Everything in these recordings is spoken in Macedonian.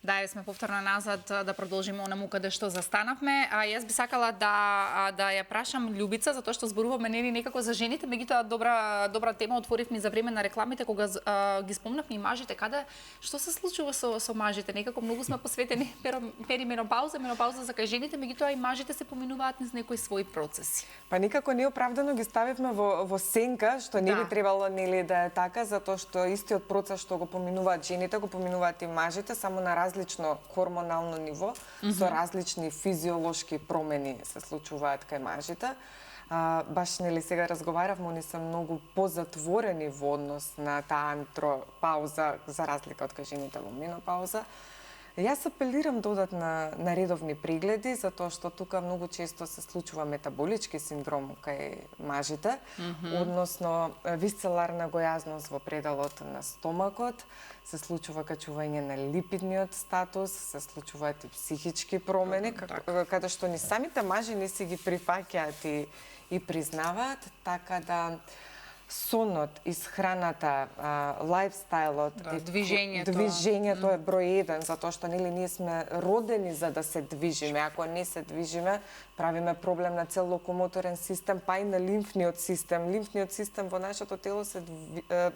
Да, сме повторно назад да продолжиме онаму каде што застанавме. А јас би сакала да ја прашам Љубица, затоа што зборуваме нели некако за жените, меѓутоа добра тема отворивме за време на рекламите кога ги спомнавме и мажите, што се случува со мажите? Некако многу сме посветени перименопауза, менопауза за кај жените, меѓутоа и мажите се поминуваат низ некои своји процеси. Па никако неоправдано ги ставивме во сенка, што не би требало нели да е така, затоа што истиот процес што го поминуваат жените, го поминуваат и мажите, само на различно хормонално ниво, со различни физиолошки промени се случуваат кај мажите. Баш нели сега разговаравме, они се многу позатворени во однос на таа антропауза, за разлика од кај жените во менопауза. Јас апелирам да одат на редовни прегледи, затоа што тука многу често се случува метаболички синдром кај мажите, односно висцеларна гојазност во пределот на стомакот, се случува качување на липидниот статус, се случуваат и психички промени, каде што ни самите мажи не си ги прифаќаат и признаваат, така да сонот, исхраната, лајфстајлот, движењето е број 1, затоа што нели ние сме родени за да се движиме. Ако не се движиме, правиме проблем на цел локомоторен систем, па и на лимфниот систем. Лимфниот систем во нашето тело се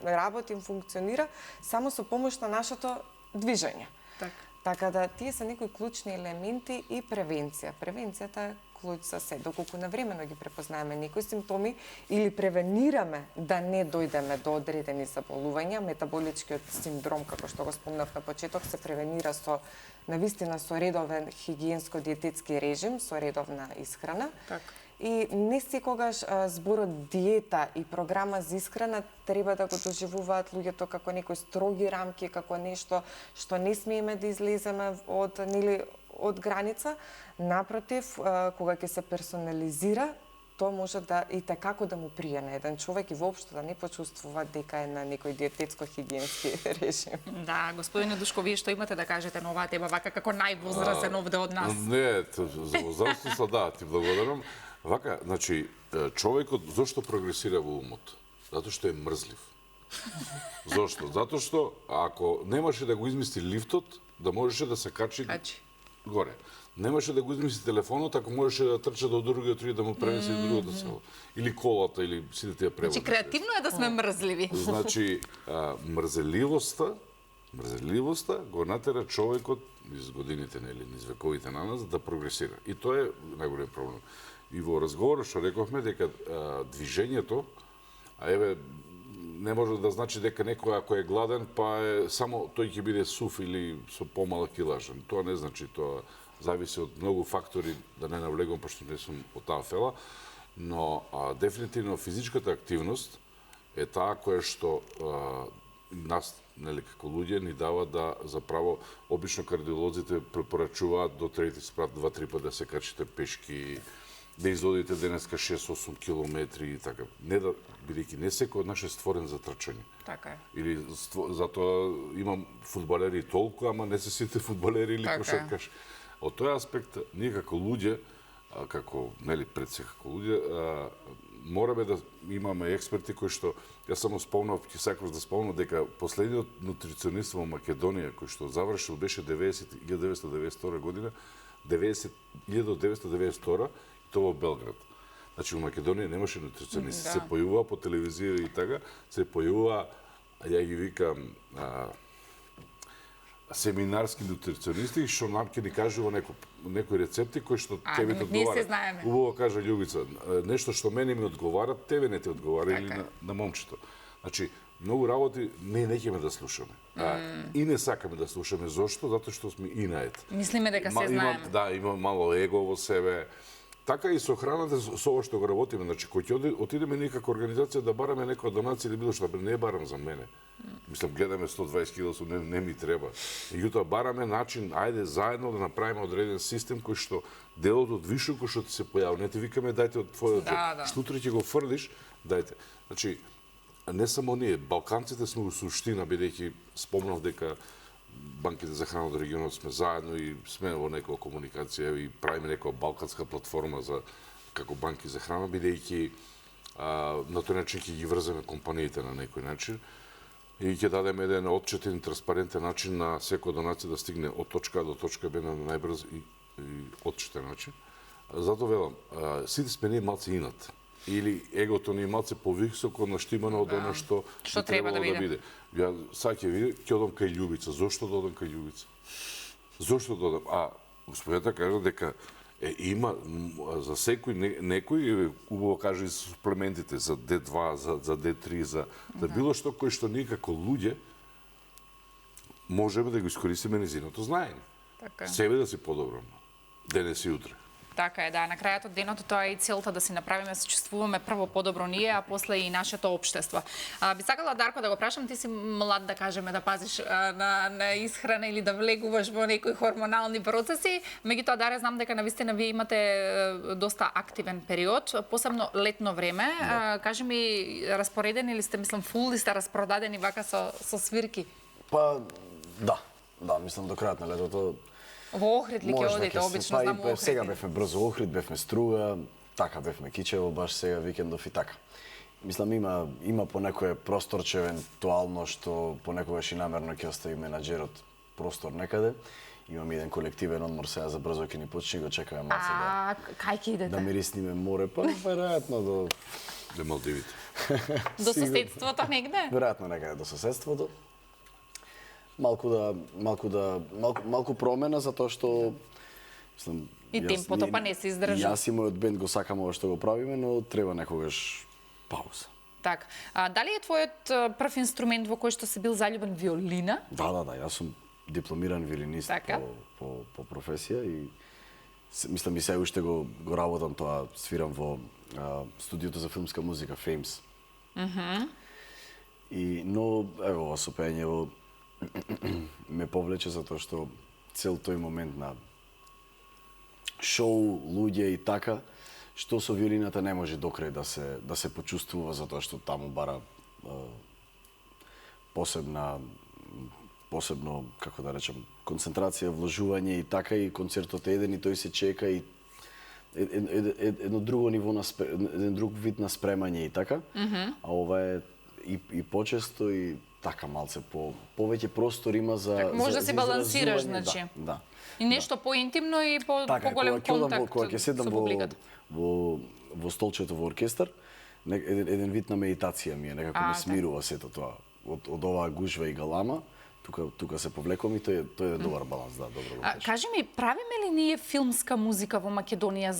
работи и функционира само со помош на нашето движење. Така да тие се некои клучни елементи и превенција. Превенцијата е клуч за се. Доколку навремено ги препознаеме некои симптоми или превенираме да не дојдеме до одредени заболувања, метаболичкиот синдром, како што го спомнав на почеток, се превенира навистина со редовен хигиенско-диететски режим, со редовна исхрана. И не секогаш зборот диета и програма за исхрана треба да го доживуваат луѓето како некои строги рамки, како нешто што не смееме да излеземе од граница. Напротив, кога ќе се персонализира, тоа може да и како да му прие на еден човек и воопшто да не почувствува дека е на некој диететско-хигиенски режим. Да, господине Душко, вие што имате да кажете на оваа тема, вака како највозрасен овде од нас? Не, за возрастноста да, ти благодарам. Вака, значи, човекот зошто прогресира во умот? Затоа што е мрзлив. Зошто? Затоа што ако немаше да го измисли лифтот, да можеше да се качи горе. Немаше да го измисли телефонот, ако можеше да трча до другиот да му пренесе до другото село. Или колата, или сите тие превози. Значи, креативно е да сме мрзливи. Значи, мрзеливоста го натера човекот низ годините, низ вековите на нас, да прогресира. И тоа е најголем проблем. И во разговорот што рековме дека движењето, не може да значи дека некој ако е гладен, па само тој ќе биде сув или со помалак килажен. Тоа не значи, тоа зависи од многу фактори, да не навлегувам, пошто не сум од таа фела, но дефинитивно физичката активност е таа која што нас, нели, како луѓе, ни дава да, заправо, обично кардиолозите препорачуваат до трети спрат 2-3 пат да се качите пешки, да изодите денеска 6-8 километри и така. Не да, бидејќи не секој од нас е створен за трчање. Така е. Или затоа имам фудбалери толку, ама не се сите фудбалери или кошаркаш. Од тој аспект, ние како луѓе, како, нели, пред се како луѓе, мораме да имаме експерти кои што, јас само спомнав, ќе сакав да спомнам дека последниот нутриционист во Македонија кој што завршил беше 1992 година, 1992 тоа во Белград. Значи, во Македонија немаше нутриционисти. Се појавува по телевизија и така, се појавува, ја ги викам, семинарски нутриционисти, што нам ќе ни кажува некои рецепти кои што тебе те одговарат. Убаво кажа Љубица, нешто што мене ми одговара, тебе не ти одговара или на момчето. Значи, многу работи не ќе да слушаме. И не сакаме да слушаме. Зошто? Затоа што сме инаед. Мислиме дека се знаеме. Да, има мало его во себе. Така и со храната, со ова што го работиме. Значи, кој ќе отидеме ние како организација да бараме некоја донација или било што, не барам за мене. Мислам, гледаме 120 кило, не ми треба. Меѓутоа, бараме начин, ајде заедно да направиме одреден систем кој што делот од вишокот што ти се појавува. Не ти викаме дајте од твојот джеб. Што утре ќе го фрлиш, дајте. Значи, не само ние, балканците сме во суштина, бидејќи спомнав дека банките за храна од регионот сме заедно и сме во некоја комуникација и правиме некоја балканска платформа за како банки за храна, бидејќи на тој начин ќе ги врземе компаниите на некој начин. и ќе дадеме еден отчетен, транспарентен начин на секоја донација да стигне од точка А до точка Б на најбрз и отчетен начин. Затоа велам, сите сме ние малце инат. Или егото ни малце повисоко наштимано од она што треба да биде. Ја сега ќе одам кај Љубица. Зошто да одам кај Љубица? Зошто да одам? А господјата кажа дека има за секој некој убаво каже суплементите за D2, за D3, за било што кој што ние како луѓе можеме да го искористиме незиното знаење. Така. Себе да си подобраме. Денес и утре. Така е, да. На крајот од денот тоа е и целта да си направиме, се чувствуваме прво подобро ние, а после и нашето општество. Би сакала, Дарко, да го прашам, ти си млад, да кажеме, да пазиш на исхрана или да влегуваш во некои хормонални процеси. Меѓутоа, Даре, знам дека навистина вие имате доста активен период, посебно летно време. Кажи ми, распоредени ли сте, мислам, фул ли сте распродадени вака со свирки? Па, да, мислам до крајот на летото. Во Охрид ли ќе одите? Обично знам Охрид. Сега бевме брзо Охрид, бевме Струга, така бевме Кичево, баш сега викендов и така. Мислам, има по некое просторче евентуално што понекогаш и намерно ќе остави менаџерот простор некаде. Имам еден колективен одмор сега за брзо ќе ни почне, го чекаме малце кај ќе идете? да мирисниме море, па веројатно до Малдивите. До соседството негде? Веројатно некаде до соседството. Малку промена затоа што мислам И темпото па не се издржа. Јас и мојот бенд го сакаме ова што го правиме, но треба некогаш пауза. Так. Дали е твојот прв инструмент во кој што си бил заљубен виолина? Да, јас сум дипломиран виолинист по професија и мислам и сега уште го работам тоа, свирам во студиото за филмска музика Феймс. Но ево ова со пеењево ме повлече затоа што цел тој момент на шоу, луѓе и така, што со виолината не може докрај да се почувствува затоа што таму бара посебно, како да речем, концентрација, вложување и така, и концертот е еден и тој се чека и едно друго ниво на еден друг вид на спремање и така. А ова е и почесто и така малце повеќе простор има за може да се балансираш, значи. Да. И нешто поинтимно и поголем контакт кога ќе седам во столчето во оркестар, еден вид на медитација ми е, некако ме смирува сето тоа од оваа гужва и галама. Тука се повлекувам и тој е добар баланс, да, добро го кажеш. Кажи ми, правиме ли ние филмска музика во Македонија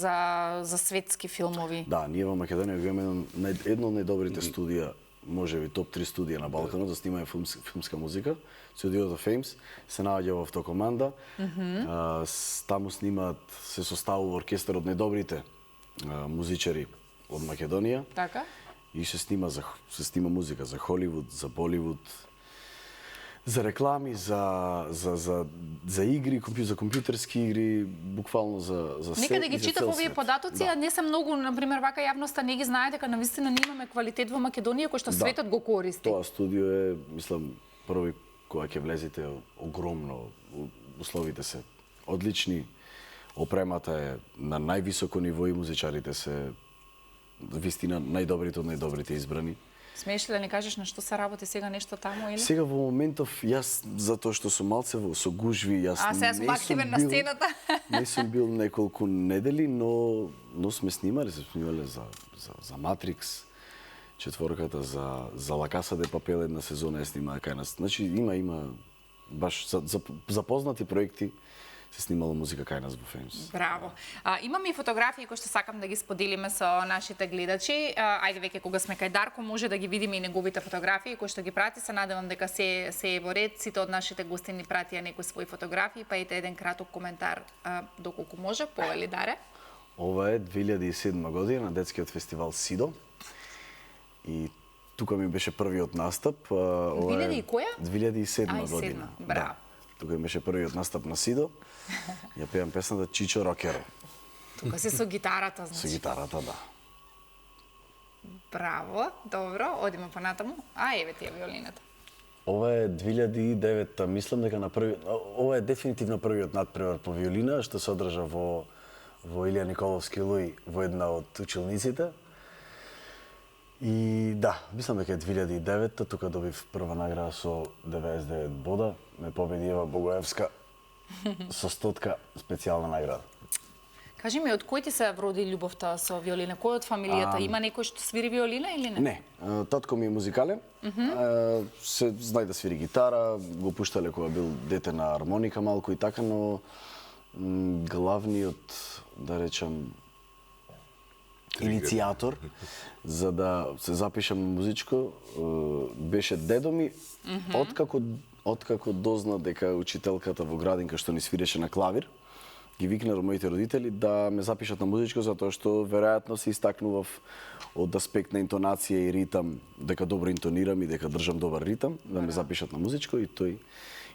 за светски филмови? Да, ние во Македонија го имаме едно од најдобрите студија, можеби топ 3 студија на Балканот да снимаат филмска музика. Студиото Феймс се наоѓа во Автокоманда. Таму снимаат, се составува оркестар од најдобрите музичари од Македонија. Така. И се снима музика за Холивуд, за Боливуд, за реклами, за игри, за компјутерски игри, буквално за се. Некаде ги читав овие податоци, а не се многу, например, вака јавноста не ги знае дека навистина ние имаме квалитет во Македонија кој што светот го користи. Тоа студио е, мислам, први кога ќе влезете огромно, условите се одлични, опремата е на највисоко ниво и музичарите се вистина најдобрите од најдобрите избрани. Смееш ли да ни кажеш на што се работи сега нешто таму или? Сега во моментов јас затоа што сум малце со гужви, јас сега сум активен на сцената. Не сум бил неколку недели, но сме снимале за Матрикс, четворката, за Ла Каса де Папел една сезона е снимаа кај нас. Значи има баш за познати проекти се снимала музика кај нас во Феймс. Браво. Имаме и фотографии кои што сакам да ги споделиме со нашите гледачи. Ајде веќе кога сме кај Дарко може да ги видиме и неговите фотографии кои што ги прати. Се надевам дека се е во ред. Сите од нашите гости ни пратија некои своји фотографии, па ете еден краток коментар доколку може. Повели, Даре. Ова е 2007 година на детскиот фестивал Сидо. И тука ми беше првиот настап. 2000 и која? 2007 година. Браво. Да. Тука ми беше првиот настап на Сидо. Ја пеам песната Чичо Рокеро. Тука си со гитарата, значи. Со гитарата, да. Браво, добро, одиме понатаму. Еве ти е виолината. Ова е 2009-та, мислам дека на први... Ова е дефинитивно првиот надпревар по виолина, што се одржа во Илија Николовски Луј, во една од училниците. И да, мислам дека е 2009-та, тука добив прва награда со 99 бода, ме победи Ева Богоевска со 100 специјална награда. Кажи ми, од кој ти се вроди љубовта со виолина? Кој од фамилијата? Има некој што свири виолина или не? Не, татко ми е музикален, се знае да свири гитара, го пуштале кога бил дете на армоника малку и така, но главниот, да речам, иницијатор за да се запишам музичко беше дедо ми, откако дозна дека учителката во градинка што ни свиреше на клавир, ги викнаа моите родители да ме запишат на музичко затоа што веројатно се истакнував од аспект на интонација и ритам, дека добро интонирам и дека држам добар ритам, да ме запишат на музичко и тој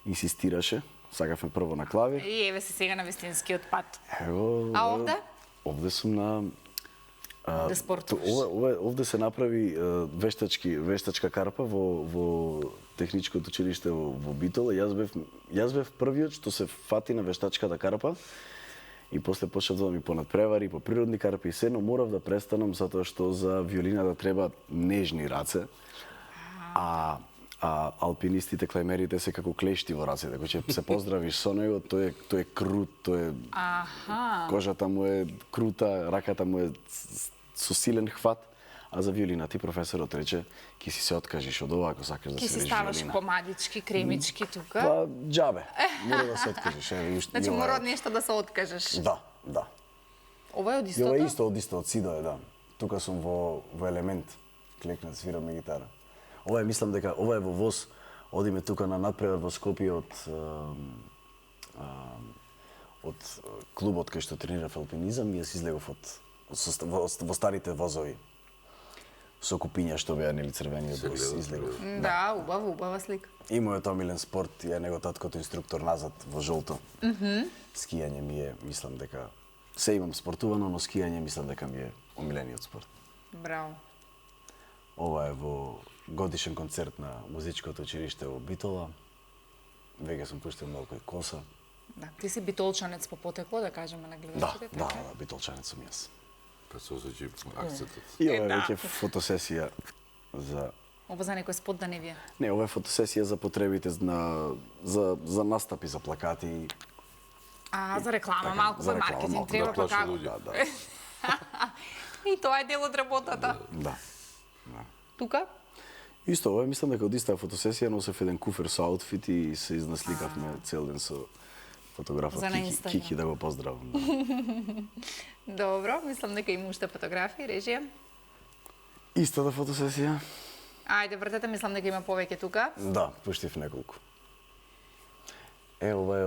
инсистираше. Сакавме прво на клавир. И еве се сега на вистинскиот пат. Ево, А овде? Овде сум на Да спортуваш. Овде се направи вештачка карпа во техничкото училиште во Битола. Јас бев првиот што се фати на вештачката карпа и после почнав да ми понадпревари по природни карпи и се, но морав да престанам затоа што за виолина да треба нежни раце. А алпинистите, клајмерите се како клешти во рацете. Кога ќе се поздравиш со него, тој е крут, кожата му е крута, раката му е со силен хват, а за виолина ти професорот рече ќе си се откажиш од ова ако сакаш да свириш виолина. Ќе си ставаш помадички, кремички тука. Па џабе, мора да се откажеш. Значи мора од нешто да се откажеш. Да. Ова е од И истото? ова е исто од Сидо е, да. Тука сум во елемент, клекнат, свирам ми гитара. Ова е, мислам дека ова е во ВОЗ, одиме тука на надпревар во Скопје од клубот кај што тренирав алпинизам и јас излегов во старите возови. Со купиња што беа нели црвениот воз излегов. Да, убава слика. И мојот омилен спорт е него таткото инструктор назад во жолто. Скијање ми е, мислам дека се имам спортувано, но скијање мислам дека ми е омилениот спорт. Браво. Ова е во годишен концерт на музичкото училиште во Битола. Веќе сум пуштил малку и коса. Да, ти си битолчанец по потекло, да кажеме на гледачите, Да, битолчанец сум јас. Па се осеќи акцентот. И ова е веќе фотосесија за... Ова за некој спот да не вие? Не, ова е фотосесија за потребите за настапи, за плакати. За реклама, малку за за реклама, маркетинг, малку, треба да па плаши како. луѓе. Да. И тоа е дел од работата. Да. Тука? Исто, ова мислам дека од истата фотосесија носев еден куфер со аутфит и се изнасликавме цел ден со фотографот За на Инстаграм. Кики да го поздравам. Добро, мислам дека има уште фотографии, режија. Истата фотосесија? Ајде, вртете, мислам дека има повеќе тука. Да, пуштив неколку. Ова е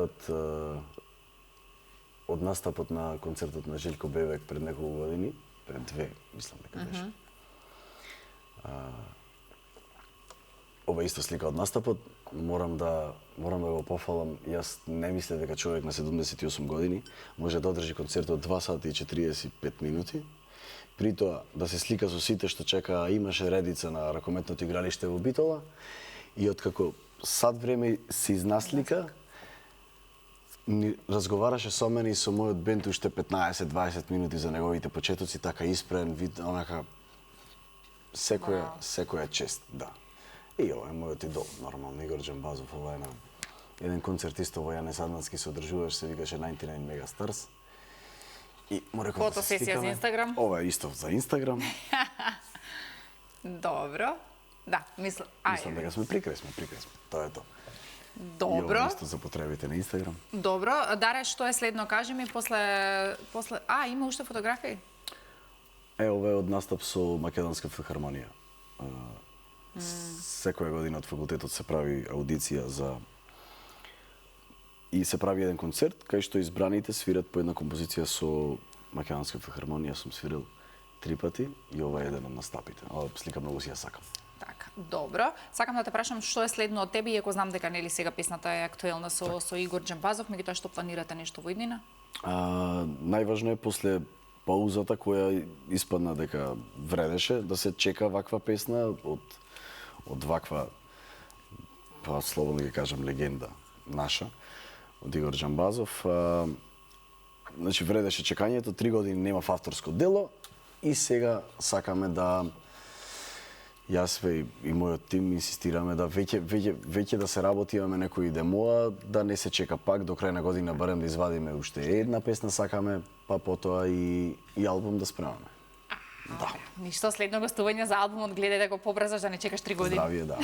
од настапот на концертот на Желко Бебек пред неколку години, пред 2, мислам дека беше. Ова исто слика од настапот, морам да го пофалам. Јас не мислев дека човек на 78 години може да одржи концерт од 2 сати и 45 минути. При тоа да се слика со сите што чека, имаше редица на ракометното игралиште во Битола и откако сат време се изнаслика, разговараше со мене и со мојот бенд уште 15-20 минути за неговите почетоци, така испрен, вид, онака секоја чест, да. И ова е мојот идол, нормално, Игор Џамбазов, ова е на еден концерт исто во Јане Садмански се одржуваш, се викаше 99 Megastars. И му реков да се Фотосесија за Инстаграм? Ова е исто за Инстаграм. Добро. Да, мислам дека сме прикрај, тоа е тоа. Добро. И ова исто за потребите на Инстаграм. Добро, Даре, што е следно? Кажи ми после има уште фотографии? Ова е од настап со Македонска филхармонија. Секоја година од факултетот се прави аудиција и се прави еден концерт кај што избраните свират по една композиција со Македонска филхармонија. Сум свирил 3 пати и ова е еден од настапите. Ова слика многу си ја сакам. Така, добро. Сакам да те прашам што е следно од тебе, иако знам дека нели сега песната е актуелна со Игор Џамбазов, меѓутоа што планирате нешто во иднина? Најважно е после паузата која испадна дека вредеше да се чека ваква песна од ваква, па слободно ги кажам, легенда наша, од Игор Џамбазов. Значи, вредеше чекањето, 3 години нема авторско дело и сега сакаме да Јас и мојот тим инсистираме да веќе да се работи, имаме некои демоа, да не се чека пак до крај на година барем да извадиме уште една песна сакаме, па потоа и албум да спремаме. Да. Ништо, следно гостување за албумот гледај да го побрзаш, да не чекаш 3 години. Здравие, да.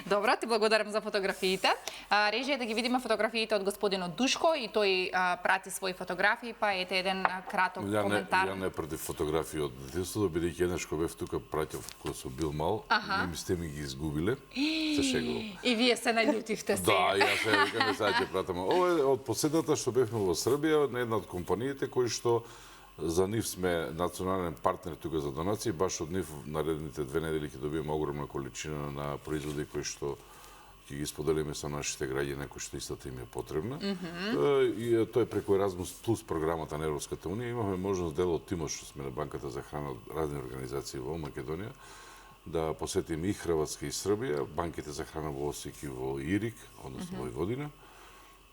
Добро, ти благодарам за фотографиите. Режија да ги видиме фотографиите од господинот Душко и тој прати своји фотографии, па ете еден краток коментар. Ја не против фотографии од детството, бидејќи еднаш кога бев тука праќав кога сум бил мал, и ми сте ми ги изгубиле. Се шегувам. И вие се наљутивте се. Да, јас се викам сега ќе пратам. Ова е од посетата што бевме во Србија, на една од компаниите кои што за нив сме национален партнер тука за донации, баш од нив наредните 2 недели ќе добиеме огромна количина на производи кои што ќе ги споделиме со нашите граѓани кои што истата им е потребна. И тоа е преку Erasmus Plus програмата на Европската унија. Имаме можност дел од тимот што сме на Банката за храна од разни организации во Македонија да посетиме и Хрватска и Србија, банките за храна во Осијек и во Ирик, односно во Војводина.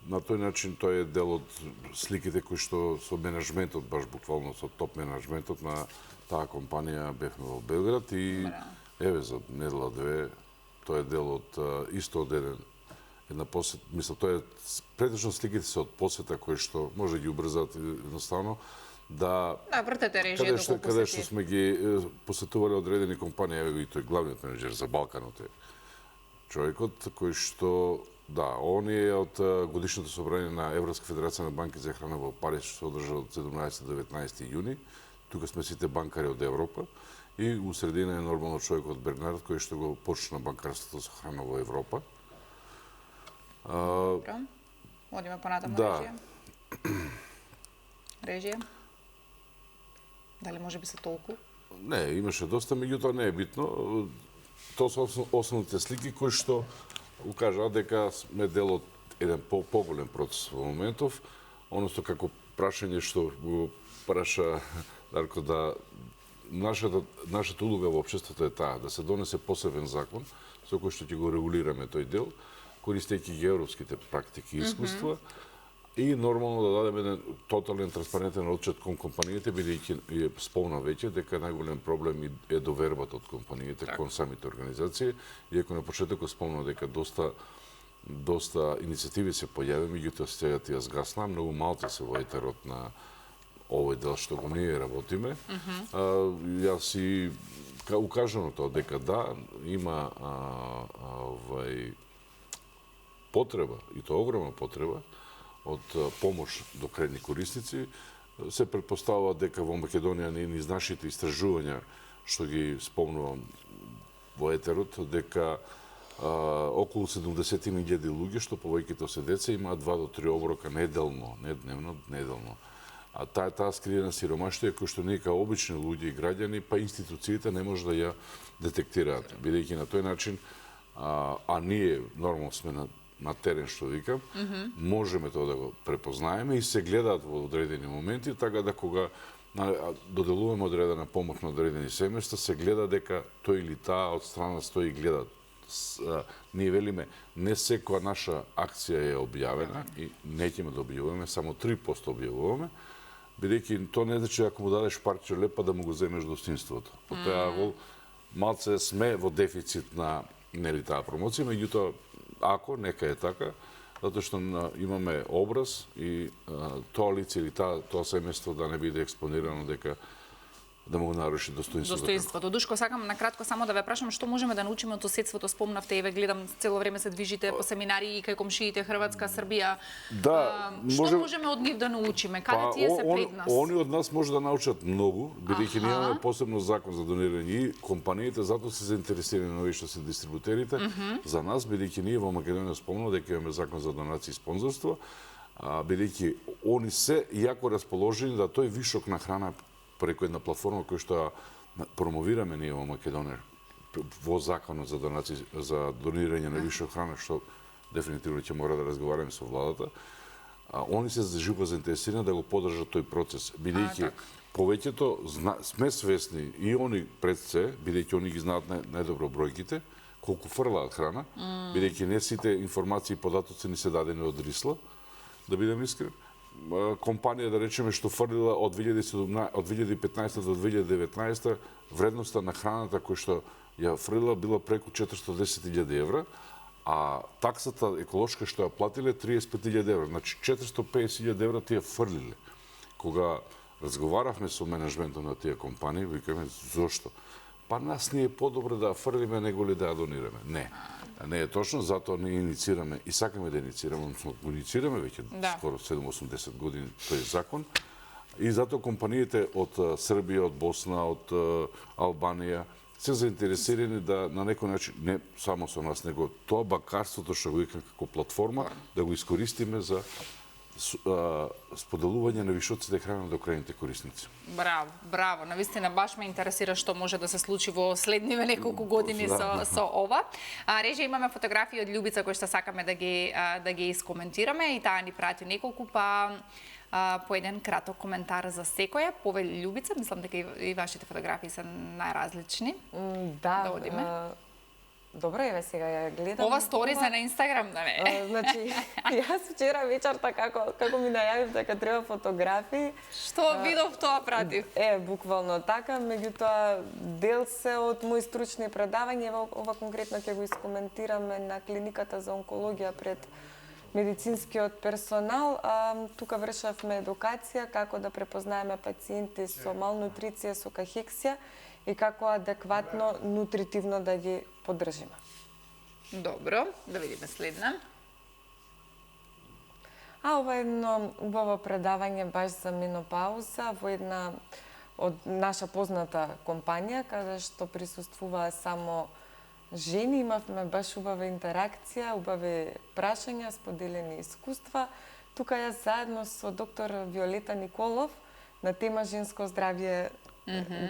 На тој начин тој е дел од сликите кои што со менаџментот, баш буквално со топ менаџментот на таа компанија бевме во Белград и еве за недела 2 тој е дел од исто од една посета, мислам тоа е претежно сликите се од посета кои што може да ги убрзаат едноставно да вртете режија доколку каде што сме ги посетувале одредени компании, еве и тој главниот менеџер за Балканот е човекот кој што да, он е од годишното собрание на Европска федерација на банки за храна во Париз, што се одржа од 17 до 19 јуни. Тука сме сите банкари од Европа и у средина е нормално човекот Бернард кој што го почна банкарството со храна во Европа. Добро. Одиме понатаму режија. Режија. Дали може би се толку? Не, имаше доста, меѓутоа не е битно. Тоа се основните слики кои што укажаат дека сме дел од еден поголем процес во моментов, односно како прашање што го праша Дарко да нашата улога во општеството е таа да се донесе посебен закон со кој што ќе го регулираме тој дел, користејќи ги европските практики и искуства и нормално да дадеме еден тотален транспарентен отчет кон компаниите, бидејќи спомна веќе дека најголем проблем е довербата од компаниите кон самите организации, иако на почетокот спомна дека доста иницијативи се појави, меѓутоа сега тие згасна, многу малку се во етерот на овој дел што го ние работиме. Јас и укажано тоа дека да, има потреба, и тоа огромна потреба, од помош до крајни корисници. Се претпоставува дека во Македонија не низ нашите истражувања, што ги спомнувам во етерот, дека околу 70.000 луѓе, што повеќето се деца, имаат 2 до 3 оброка неделно, не дневно, неделно. А таа скриена сиромаштија кој што ние као обични луѓе и граѓани, па институциите не може да ја детектираат, бидејќи на тој начин, а ние нормално сме на терен, што викам, можеме тоа да го препознаеме и се гледаат во одредени моменти, така да кога доделуваме одредена помош на одредени семејства, се гледа дека тој или таа од страна стои и гледа. Ние велиме, не секоја наша акција е објавена и не ќе да објавуваме, само 3% објавуваме, бидејќи тоа не значи ако му дадеш парче лепа да му го земеш достинството. По тоа малце сме во дефицит на таа промоција, меѓутоа ако нека е така, затоа што имаме образ и тоа лице или тоа семејство да не биде експонирано дека да му наруши достоинството. Душко, сакам на кратко само да ве прашам што можеме да научиме од соседството. Спомнавте, еве гледам цело време се движите по семинари и кај комшиите Хрватска, Србија. Да, што можеме од нив да научиме? Каде тие се пред нас? Они од нас може да научат многу, бидејќи ние имаме посебно закон за донирање и компаниите затоа се заинтересирани на овие што се дистрибутерите. За нас, бидејќи ние во Македонија спомнав дека имаме закон за донации и спонзорство, бидејќи они се јако расположени да тој вишок на храна преку една платформа која што промовираме ние во Македонија во законот за донации, за донирање на вишок храна, што дефинитивно ќе мора да разговараме со владата, они се живо заинтересирани да го поддржат тој процес, бидејќи повеќето сме свесни и они пред се, бидејќи они ги знаат најдобро бројките, колку фрлаат храна, бидејќи не сите информации и податоци ни се дадени од Рисла, да бидем искрен. Компанија, да речеме, што фрлила од 2015 до 2019 вредноста на храната кој што ја фрлила била преку 410.000 евра, а таксата еколошка што ја платиле 35.000 евра. Значи 450.000 евра тие фрлиле. Кога разговаравме со менеджментот на тие компании, викаме зошто? Па нас не е подобро да ја фрлиме него ли да ја донираме. Не е точно, затоа ние иницираме и сакаме да иницираме, односно иницираме веќе скоро 7-80 години тој закон. И затоа компаниите од Србија, од Босна, од Албанија се заинтересирани да на некој начин, не само со нас, него тоа бакарството што го викам како платформа, да го искористиме за споделување на вишоците храна до крајните корисници. Браво, браво. Навистина баш ме интересира што може да се случи во следниве неколку години со ова. Режи, имаме фотографии од Љубица кои што сакаме да ги искоментираме и таа ни прати неколку, па по еден краток коментар за секоја. Повели Љубица, мислам дека и вашите фотографии се најразлични. Да, да одиме. Добро, еве сега ја гледам. Ова сторис е на Инстаграм, да не? Значи, јас вчера вечерта како ми најавив дека треба фотографии. Што видов, тоа пратив. Буквално така, меѓутоа дел се од мои стручни предавања, ова конкретно ќе го искоментираме на клиниката за онкологија пред медицинскиот персонал. Тука вршавме едукација како да препознаеме пациенти со малнутриција, со кахексија и како адекватно нутритивно да ги поддржиме. Добро, да видиме следна. Ова е едно убаво предавање баш за менопауза во една од наша позната компанија, каде што присуствуваа само жени. Имавме баш убава интеракција, убави прашања, споделени искуства. Тука јас заедно со доктор Виолета Николов на тема женско здравје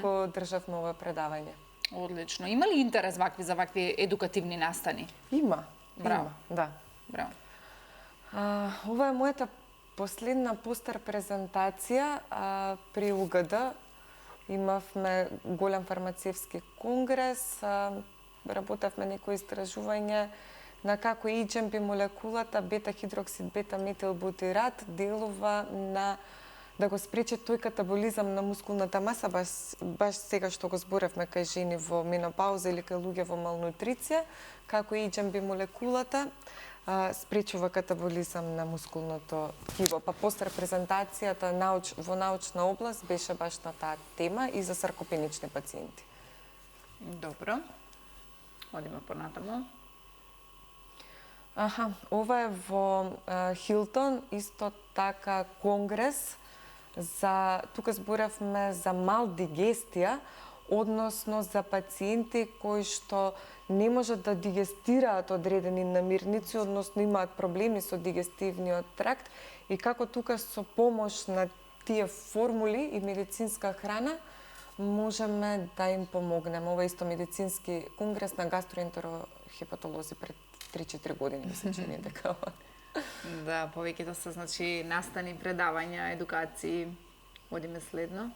го државме ова предавање. Одлично. Има ли интерес за вакви едукативни настани? Има. Браво. Има, да. Браво. Ова е мојата последна постер презентација при УГД. Имавме голем фармацевски конгрес, работевме некои истражување на како HMB молекулата бета-хидроксид бета-метилбутират делува на да го спречи тој катаболизам на мускулната маса, баш сега што го зборевме кај жени во менопауза или кај луѓе во малнутриција, како HMB молекулата спречува катаболизам на мускулното ткиво. Па постер презентацијата во научна област беше баш на таа тема и за саркопенични пациенти. Добро. Одиме понатаму. Ова е во Хилтон, исто така конгрес тука зборевме за малдигестија, односно за пациенти кои што не можат да дигестираат одредени намирници, односно имаат проблеми со дигестивниот тракт и како тука со помош на тие формули и медицинска храна можеме да им помогнеме. Ова исто медицински конгрес на гастроентерохепатолози пред 3-4 години, мислам, че не е дека. Да, повеќето се, значи, настани, предавања, едукации. Одиме следно.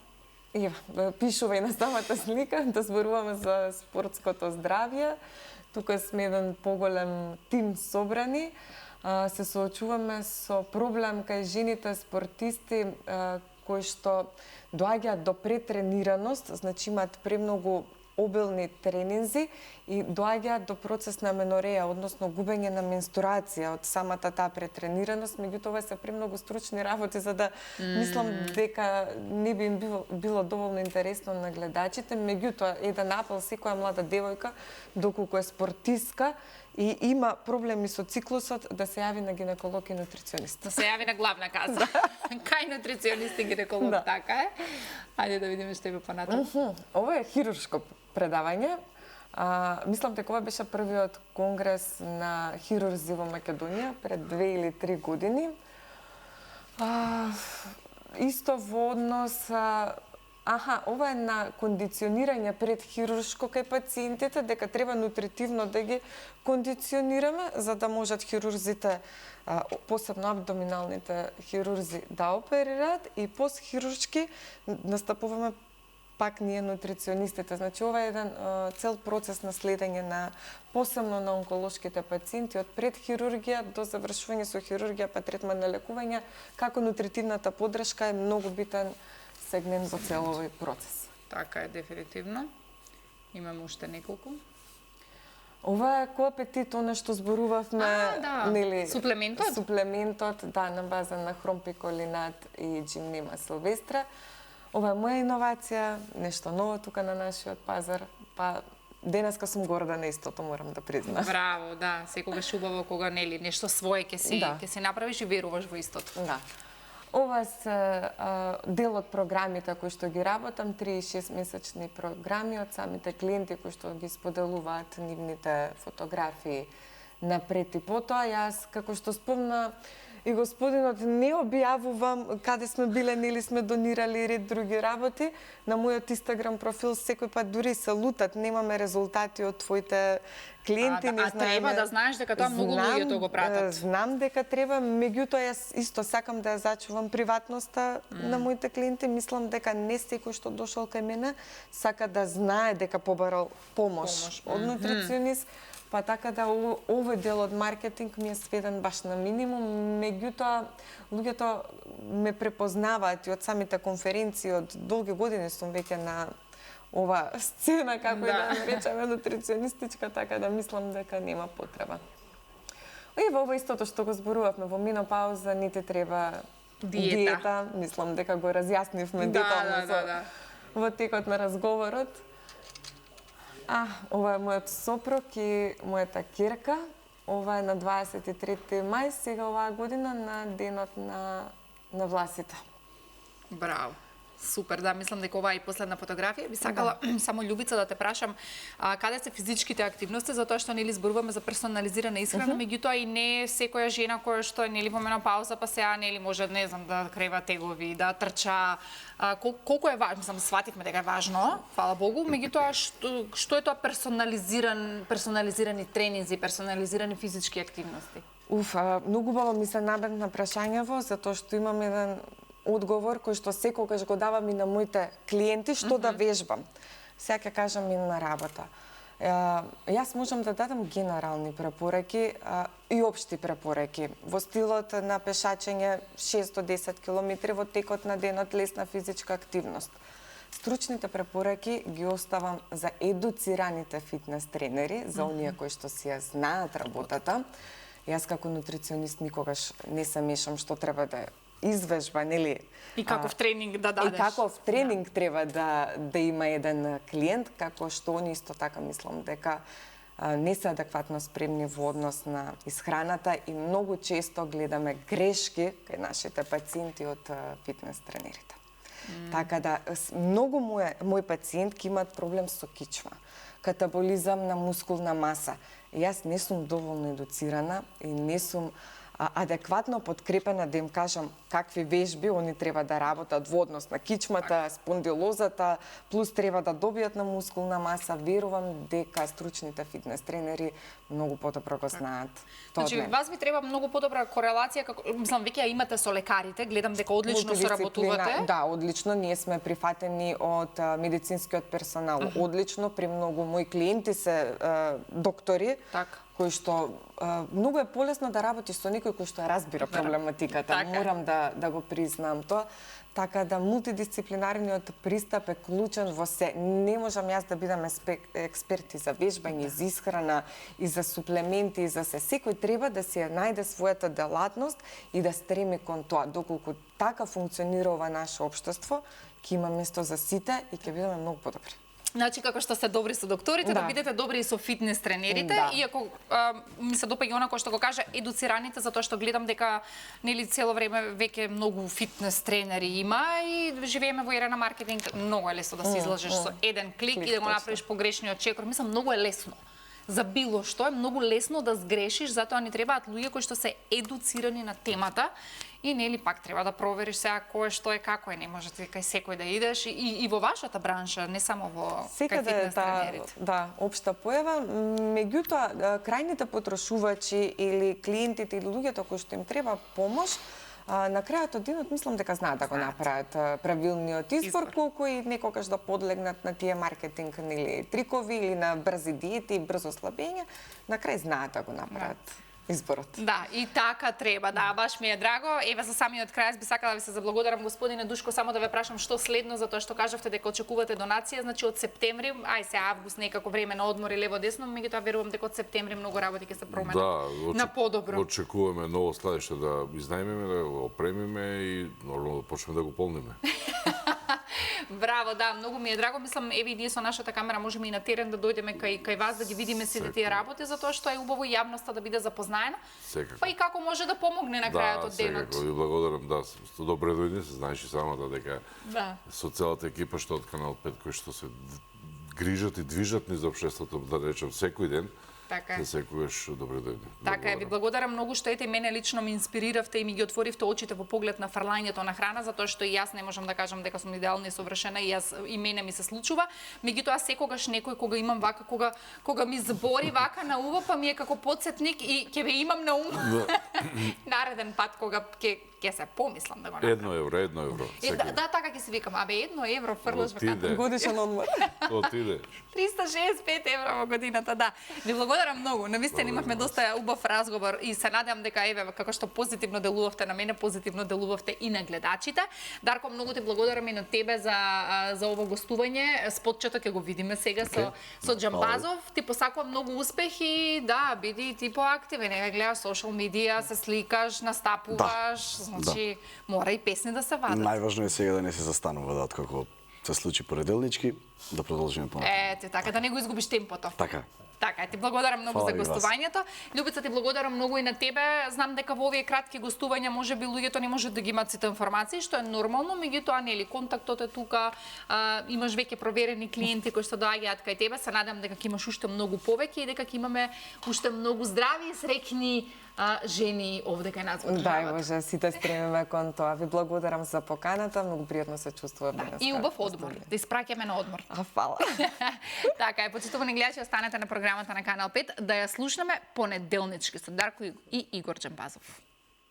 Пишува и на самата слика, да зборуваме за спортското здравје. Тука сме еден поголем тим собрани. Се соочуваме со проблем кај жените спортисти кои што доаѓаат до претренираност, значи имаат премногу обилни тренинзи и доаѓаат до процес на аменореја, односно губење на менструација од самата таа претренираност. Меѓутоа, се премногу стручни работи за да мислам дека не би им било доволно интересно на гледачите. Меѓутоа, еден апел, секоја млада девојка, доколку е спортистка и има проблеми со циклусот, да се јави на гинеколог и нутриционист. Да се јави на главна каса. Кај нутриционист и гинеколог, така е. Ајде да видиме што има понатаму. Ова е хируршко предавање. Мислам дека ова беше првиот конгрес на хирурзи во Македонија пред 2 или 3 години. Исто во однос ова е на кондиционирање пред хируршко кај пациентите, дека треба нутритивно да ги кондиционираме, за да можат хирурзите, посебно абдоминалните хирурзи, да оперираат и постхируршки настапуваме пак ние нутриционистите. Значи, ова е еден цел процес на следење на посебно на онколошките пациенти од предхирургија до завршување со хирургија па третман на лекување, како нутритивната поддршка е многу битен сегмент за цел овој процес. Така е, дефинитивно. Имам уште неколку. Ова е коапетит, она што зборувавме, да. нели? Суплементот? Суплементот, да, на база на хромпиколинат и джимнема силвестра. Ова е моја иновација, нешто ново тука на нашиот пазар, па денеска сум горда на истото, морам да признам. Браво, да, секогаш убаво кога нели нешто свое ќе си направиш и веруваш во истото. Да. Ова се дел од програмите кои што ги работам, 3 и 6 месечни програми од самите клиенти кои што ги споделуваат нивните фотографии напред и потоа. Јас, како што спомна и господинот, не објавувам каде сме биле, нели сме донирали и ред други работи. На мојот Инстаграм профил секој пат дури се лутат, немаме резултати од твоите клиенти. Треба да знаеш дека тоа многу луѓе тоа го пратат. Знам дека треба, меѓутоа јас исто сакам да ја зачувам приватноста на моите клиенти. Мислам дека не секој што дошол кај мене сака да знае дека побарал помош од нутриционист. Па така да овој дел од маркетинг ми е сведен баш на минимум, меѓутоа луѓето ме препознаваат и од самите конференции, од долги години сум веќе на ова сцена, како и да речеме, нутриционистичка, така да мислам дека нема потреба. И во ова истото што го зборувавме, во менопауза не ти треба диета. Мислам дека го разјаснивме детално во текот на разговорот. Ова е мојот сопруг и мојата ќерка. Ова е на 23 мај, сега оваа година, на денот на власите. Браво. Супер, да, мислам дека ова е последна фотографија. Би сакала само Љубица да те прашам каде се физичките активности, затоа што нели зборуваме за персонализирана исхрана, меѓутоа и не секоја жена која што е нели во менопауза па сега нели може не знам да крева тегови, да трча. Колку е важно, мислам свативме дека е важно, фала Богу, меѓутоа што е тоа персонализирани тренинзи, персонализирани физички активности? Многу убаво ми се набегна прашањево, затоа што имам еден одговор кој што секогаш го давам и на моите клиенти, што да вежбам. Сега ќе кажам и на работа. Јас можам да дадам генерални препораки и општи препораки. Во стилот на пешачење 6 до 10 километри во текот на денот, лесна физичка активност. Стручните препораки ги оставам за едуцираните фитнес тренери, за оние кои што си ја знаат работата. Јас како нутриционист никогаш не се мешам што треба да извежба, нели? И каков тренинг да дадеш. И каков тренинг треба да има еден клиент, како што они исто така мислам дека не се адекватно спремни во однос на исхраната и многу често гледаме грешки кај нашите пациенти од фитнес тренерите. Така да, многу мои пациентки имаат проблем со кичма, катаболизам на мускулна маса. Јас не сум доволно едуцирана и не сум адекватно подкрепена да им кажам какви вежби они треба да работат во однос на кичмата, спондилозата, плюс треба да добијат на мускулна маса. Верувам дека стручните фитнес тренери многу подобро го знаат. Значи, вас ви треба многу подобра корелација, мислам, веќе ја имате со лекарите, гледам дека одлично соработувате. Да, одлично, ние сме прифатени од медицинскиот персонал. Одлично, при многу мои клиенти се доктори. Кој што многу е полесно да работи со некој кој што ја разбира проблематиката. Морам да го признам тоа. Така да мултидисциплинарниот пристап е клучен во се. Не можам јас да бидам експерти за вежбање, за исхрана и за суплементи и за се. Секој треба да си ја најде својата делатност и да стреми кон тоа. Доколку така функционира ова наше општество, ќе има место за сите и ќе бидеме многу подобри. Значи, како што сте добри со докторите, да бидете добри и со фитнес тренерите, иако ми се допаѓа она кој што го кажа едуцираните, затоа што гледам дека нели цело време веќе многу фитнес тренери има и живееме во ера на маркетинг, многу е лесно да се излажеш со еден клик и да го направиш погрешниот чекор. Мислам, многу е лесно. За било што е многу лесно да сгрешиш, затоа ни требаат луѓе кои што се едуцирани на темата. И нели пак треба да провериш сега кој што е, како е, не можете кај секој да идеш и во вашата бранша, не само во кај фитнес тренерите. Да, општа појава, меѓутоа крајните потрошувачи или клиентите или луѓето кои што им треба помош, на крајот од денот мислам дека знаат да го направат правилниот избор, колку и некогаш да подлегнат на тие маркетинг нели трикови или на брзи диети и брзо слабење, на крај знаат да го направат. изборот. Да, и така треба, да, баш ми е драго. Еве за самиот крај би сакала да ви се заблагодарам господине Душко, само да ве прашам што следно, затоа што кажавте дека очекувате донација, значи од септември, ај се август некако време на одмор и лево десно, меѓутоа верувам дека од септември многу работи ќе се променат на подобро. Очекуваме ново складиште да изнајмеме, да го опремиме и нормално да почнеме да го полниме. Браво, да, многу ми е драго. Мислам, еве и ние со нашата камера можеме и на терен да дојдеме кај вас да ги видиме сите тие работи, затоа што е убаво јавноста да биде запознаена. Секако. Па и како може да помогне на крајот од денот. Да, секако, ви благодарам, да, добре дојде, се знаеш и самата дека со целата екипа што од Канал 5 кои што се грижат и движат низ општеството, да речем, секој ден. Така е. За секогаш добре дојде. Така е, ви благодарам многу што ете мене лично ме инспириравте и ми ги отворивте очите во поглед на фрлањето на храна, затоа што и јас не можам да кажам дека сум идеална и совршена и јас и мене ми се случува. Меѓутоа секогаш некој кога имам вака, кога ми збори вака на уво, па ми е како подсетник и ќе ве имам на ум. Нареден пат кога ќе се помислам да го направам. 1 евро. Да, така ќе си викам, абе 1 евро фрлаш вака. Годишен одмор. Отиде. 365 евра во годината, да. Ви благодарам многу. Навистина имавме доста убав разговор и се надевам дека еве како што позитивно делувавте на мене, позитивно делувавте и на гледачите. Дарко, многу ти благодарам и на тебе за ово гостување. Спотчето ќе го видиме сега со Џамбазов. Ти посакувам многу успех и да, биди ти поактивен. Еве гледаш сошијал медија, се сликаш, настапуваш, значи мора и песни да се вадат. Најважно е сега да не се застанува, да откако се случи понеделнички, да продолжиме понатаму. Ете, така да не го изгубиш темпото. Така. Така, ти благодарам многу за гостувањето. Љубица, ти благодарам многу и на тебе. Знам дека во овие кратки гостувања можеби луѓето не можат да ги имаат сите информации, што е нормално, меѓутоа нели контактот е тука, имаш веќе проверени клиенти кои што доаѓаат кај тебе. Се надам дека ќе имаш уште многу повеќе и дека ќе имаме уште многу здрави и среќни жени овде кај нас во државата. Дај Боже, сите стремиме кон тоа. Ви благодарам за поканата, многу пријатно се чувствувам денес. И убав одмор, да испраќаме на одмор. Фала. Така е, почитувани гледачи, останете на програмата на Канал 5 да ја слушнеме понеделнички со Дарко и Игор Џамбазов.